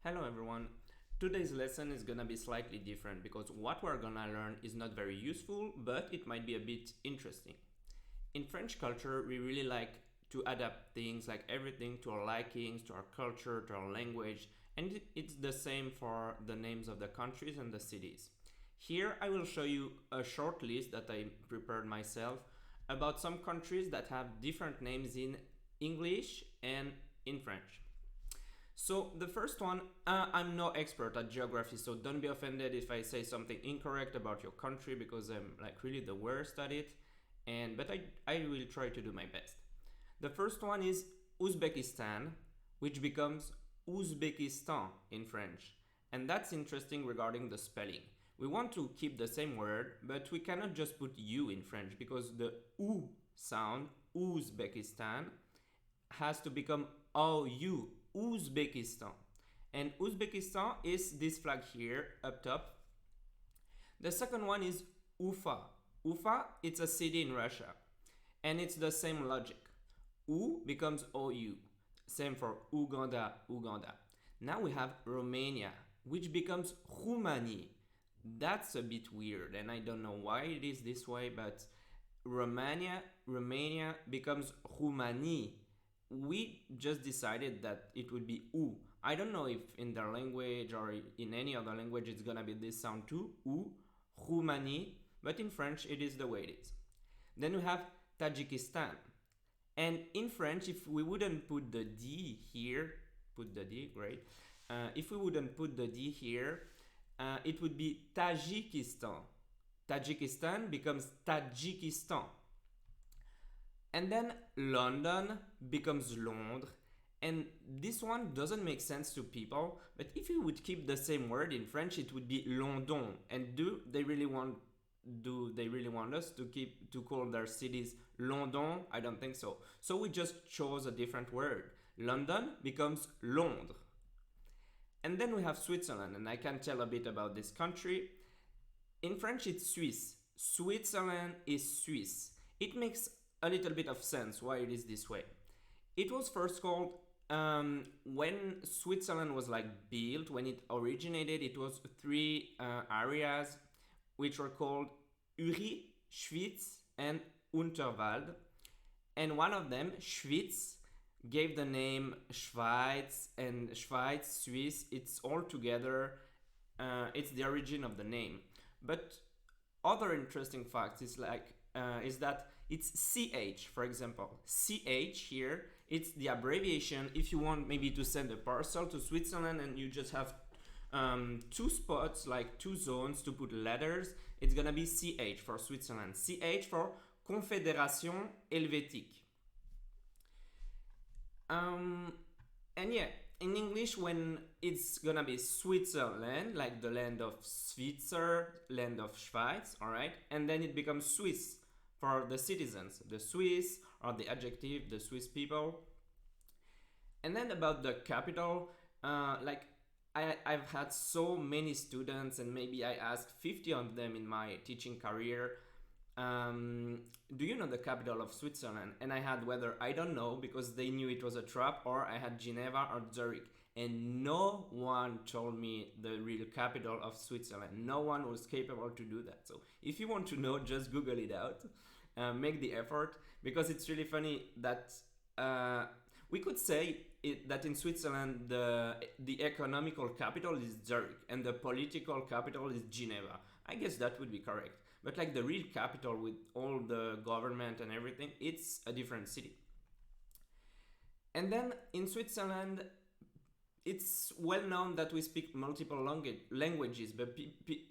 Hello everyone. Today's lesson is gonna be slightly different because what we're gonna learn is not very useful, but it might be a bit interesting. In French culture, we really like to adapt things like everything to our likings, to our culture, to our language, and it's the same for the names of the countries and the cities. Here I will show you a short list that I prepared myself about some countries that have different names in English and in French. So the first one, I'm no expert at geography, so don't be offended if I say something incorrect about your country because I'm like really the worst at it. But I will try to do my best. The first one is Uzbekistan, which becomes Uzbekistan in French. And that's interesting regarding the spelling. We want to keep the same word, but we cannot just put U in French because the U sound, Uzbekistan, has to become OU, Uzbekistan. And Uzbekistan is this flag here up top. The second one is Ufa. Ufa, it's a city in Russia. And it's the same logic. U becomes OU. Same for Uganda, Uganda. Now we have Romania, which becomes Rumani. That's a bit weird, and I don't know why it is this way, but Romania becomes Rumani. We just decided that it would be U. I don't know if in their language or in any other language it's gonna be this sound too, U, Rumani, but in French it is the way it is. Then we have Tajikistan. And in French, if we wouldn't put the D here, put the D, great. If we wouldn't put the D here, it would be Tajikistan. Tajikistan becomes Tajikistan. And then London becomes Londres. And this one doesn't make sense to people, but if you would keep the same word in French, it would be London. And do they really want us to call their cities London? I don't think so. So we just chose a different word. London becomes Londres. And then we have Switzerland, and I can tell a bit about this country. In French, it's Suisse. Switzerland is Swiss. It makes a little bit of sense why it is this way. It was first called when Switzerland was like built, when it originated, it was three areas which were called Uri, Schwyz, and Unterwald. And one of them, Schwyz, gave the name Schweiz, and Schweiz, Swiss, it's all together. It's the origin of the name. But other interesting facts is that it's CH, for example. CH here, it's the abbreviation if you want maybe to send a parcel to Switzerland and you just have two spots, like two zones to put letters, it's gonna be CH for Switzerland. CH for Confédération Helvétique. And yeah, in English, when it's gonna be Switzerland, like the land of Switzer, land of Schweiz, alright, and then it becomes Swiss for the citizens, the Swiss, or the adjective, the Swiss people. And then about the capital, I've had so many students, and maybe I asked 50 of them in my teaching career, do you know the capital of Switzerland? And I had whether I don't know because they knew it was a trap, or I had Geneva or Zurich. And no one told me the real capital of Switzerland. No one was capable to do that. So if you want to know, just Google it out. Make the effort, because it's really funny that we could say that in Switzerland the economical capital is Zurich and the political capital is Geneva. I guess that would be correct. But like the real capital with all the government and everything, it's a different city. And then in Switzerland, it's well known that we speak multiple languages, but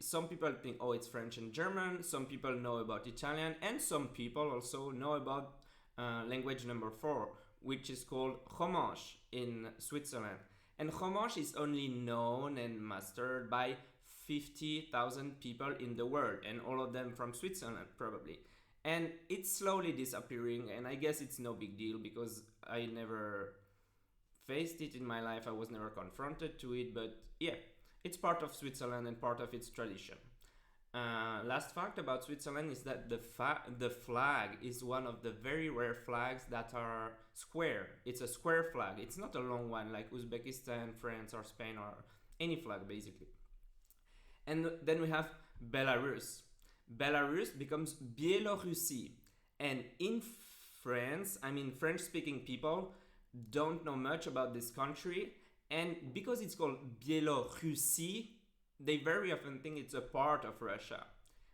some people think, oh, it's French and German, some people know about Italian, and some people also know about language number 4, which is called Romanche in Switzerland. And Romanche is only known and mastered by 50,000 people in the world, and all of them from Switzerland probably. And it's slowly disappearing, and I guess it's no big deal because I never faced it in my life. I was never confronted to it, but yeah, it's part of Switzerland and part of its tradition. Last fact about Switzerland is that the flag is one of the very rare flags that are square. It's a square flag. It's not a long one like Uzbekistan, France, or Spain, or any flag basically. And then we have Belarus. Belarus becomes Biélorussie. And in France, I mean, French speaking people don't know much about this country. And because it's called Biélorussie, they very often think it's a part of Russia,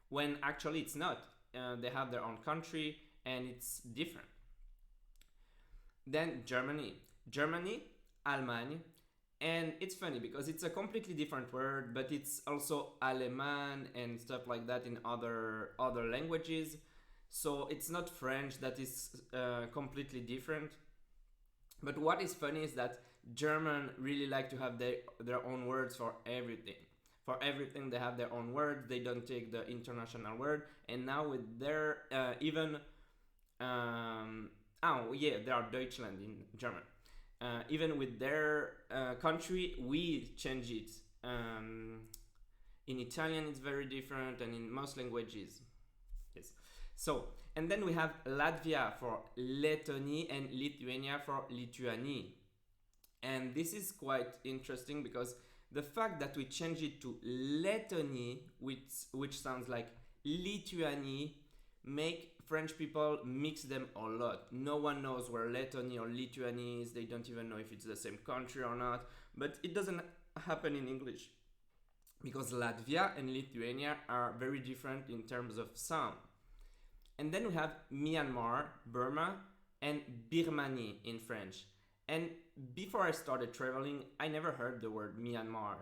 when actually it's not. They have their own country and it's different. Then Germany. Germany, Allemagne. And it's funny because it's a completely different word, but it's also Aleman and stuff like that in other languages. So it's not French that is completely different. But what is funny is that German really like to have their own words for everything. For everything, they have their own words. They don't take the international word. And now with their even oh yeah, they are Deutschland in German. Even with their country, we change it. In Italian, it's very different, and in most languages, yes. So, and then we have Latvia for Lettonie and Lithuania for Lituanie. And this is quite interesting because the fact that we change it to Lettonie, which sounds like Lituanie, make French people mix them a lot. No one knows where Lettonie or Lituanie is. They don't even know if it's the same country or not. But it doesn't happen in English because Latvia and Lithuania are very different in terms of sound. And then we have Myanmar, Burma, and Birmanie in French. And before I started traveling, I never heard the word Myanmar.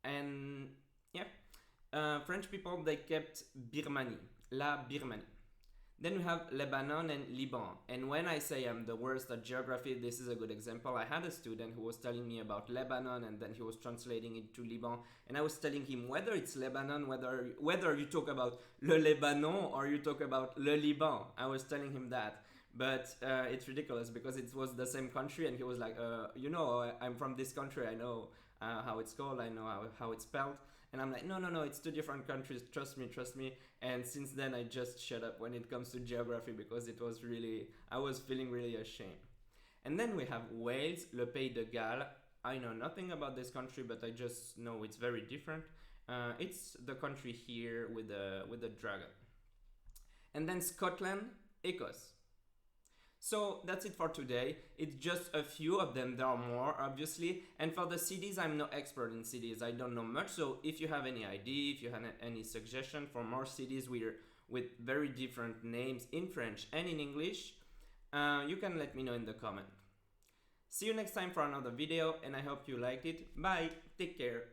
And yeah, French people, they kept Birmanie, La Birmanie. Then we have Lebanon and Liban. And when I say I'm the worst at geography, this is a good example. I had a student who was telling me about Lebanon and then he was translating it to Liban. And I was telling him whether it's Lebanon, whether you talk about Le Lebanon or you talk about Le Liban. I was telling him that. But it's ridiculous because it was the same country and he was like, I'm from this country. I know how it's called. I know how it's spelled. And I'm like, no, it's two different countries. Trust me. And since then, I just shut up when it comes to geography because I was feeling really ashamed. And then we have Wales, Le Pays de Galles. I know nothing about this country, but I just know it's very different. It's the country here with the dragon. And then Scotland, Écosse. So that's it for today. It's just a few of them. There are more, obviously. And for the cities, I'm no expert in cities. I don't know much. So if you have any idea, if you have any suggestion for more cities with very different names in French and in English, you can let me know in the comment. See you next time for another video, and I hope you liked it. Bye. Take care.